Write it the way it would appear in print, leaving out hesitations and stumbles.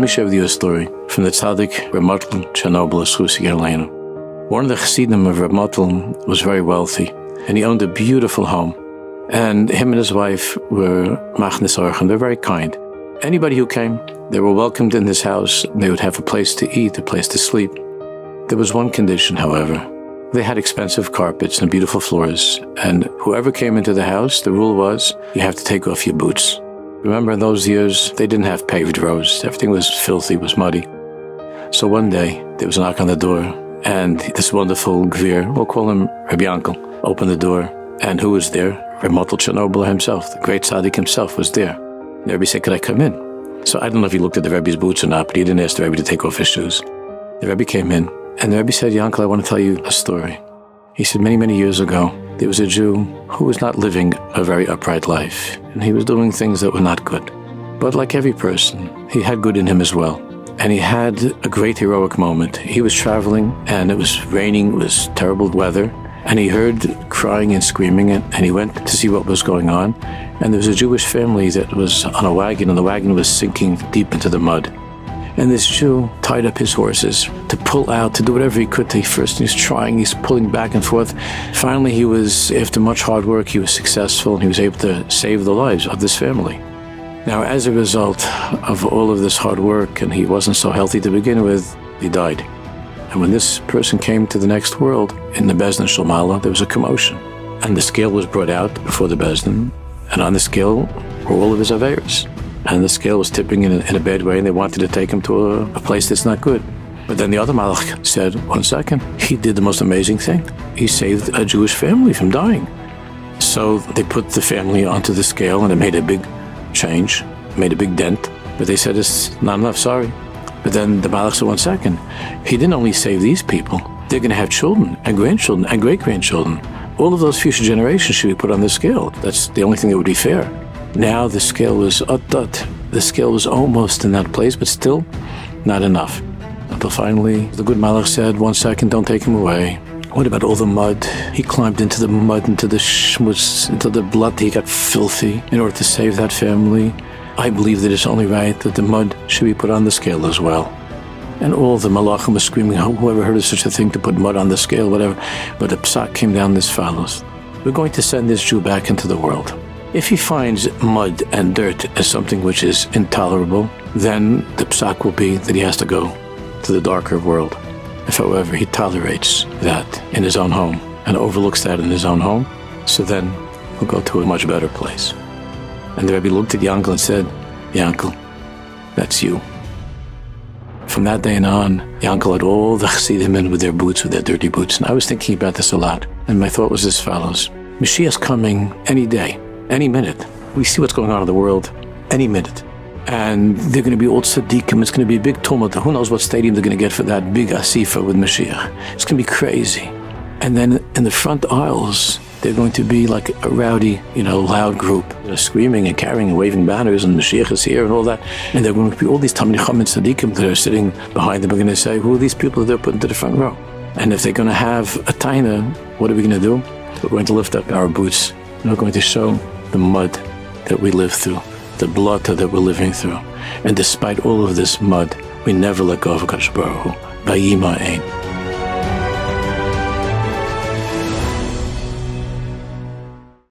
let me share with you a story from the tzaddik Rabbi Moshe Weinberger. One of the chassidim of Rabbi Moshe was very wealthy, and he owned a beautiful home. And him and his wife were machnes orchen. They're very kind. Anybody who came, they were welcomed in this house. They would have a place to eat, a place to sleep. There was one condition, however. They had expensive carpets and beautiful floors, and whoever came into the house, the rule was, you have to take off your boots. Remember, in those years, they didn't have paved roads. Everything was filthy, was muddy. So one day, there was a knock on the door, and this wonderful gvir, we'll call him Rabbi Yankel, opened the door, and who was there? Rabbi Moshe himself, the great tzaddik himself, was there. The Rebbe said, could I come in? So I don't know if he looked at the Rebbe's boots or not, but he didn't ask the Rebbe to take off his shoes. The Rebbe came in, and the Rebbe said, Yankel, I want to tell you a story. He said, many, many years ago, there was a Jew who was not living a very upright life, and he was doing things that were not good. But like every person, he had good in him as well. And he had a great heroic moment. He was traveling, and it was raining, it was terrible weather, and he heard crying and screaming, and he went to see what was going on. And there was a Jewish family that was on a wagon, and the wagon was sinking deep into the mud. And this Jew tied up his horses to pull out, to do whatever he could. He's trying, he's pulling back and forth. Finally, he was, after much hard work, he was successful, and he was able to save the lives of this family. Now, as a result of all of this hard work, and he wasn't so healthy to begin with, he died. And when this person came to the next world, in the Bezdin Shalmala, there was a commotion. And the scale was brought out before the Bezdin, and on the scale were all of his aveiros. And the scale was tipping in a bad way, and they wanted to take him to a place that's not good. But then the other malach said, 1 second, he did the most amazing thing. He saved a Jewish family from dying. So they put the family onto the scale, and it made a big change, made a big dent. But they said, it's not enough, sorry. But then the malach said, 1 second, he didn't only save these people, they're going to have children and grandchildren and great-grandchildren. All of those future generations should be put on the scale. That's the only thing that would be fair. Now the scale was the scale was almost in that place, but still not enough. Until finally, the good malach said, 1 second, don't take him away. What about all the mud? He climbed into the mud, into the schmutz, into the blood. He got filthy in order to save that family. I believe that it's only right that the mud should be put on the scale as well. And all the malachim were screaming, whoever heard of such a thing, to put mud on the scale, whatever. But the psak came down as follows. We're going to send this Jew back into the world. If he finds mud and dirt as something which is intolerable, then the psak will be that he has to go to the darker world. If, however, he tolerates that in his own home and overlooks that in his own home, so then he'll go to a much better place. And the Rebbe looked at Yankel and said, Yankel, that's you. From that day on, Yankel had all the chassidim in with their boots, with their dirty boots. And I was thinking about this a lot. And my thought was as follows. Mashiach's coming any day, any minute. We see what's going on in the world any minute. And they're going to be all tzaddikim. It's going to be a big tumult. Who knows what stadium they're going to get for that big asifa with Mashiach. It's going to be crazy. And then in the front aisles, they're going to be like a rowdy, loud group. They're screaming and carrying and waving banners, and Mashiach is here and all that. And there are going to be all these Talmidei Chacham and tzaddikim that are sitting behind them. Are going to say, who are these people that they're put into the front row? And if they're going to have a taina, what are we going to do? We're going to lift up our boots. And we're going to show the mud that we live through, the blood that we're living through. And despite all of this mud, we never let go of HaKadosh Baruch Hu. Vayimaen.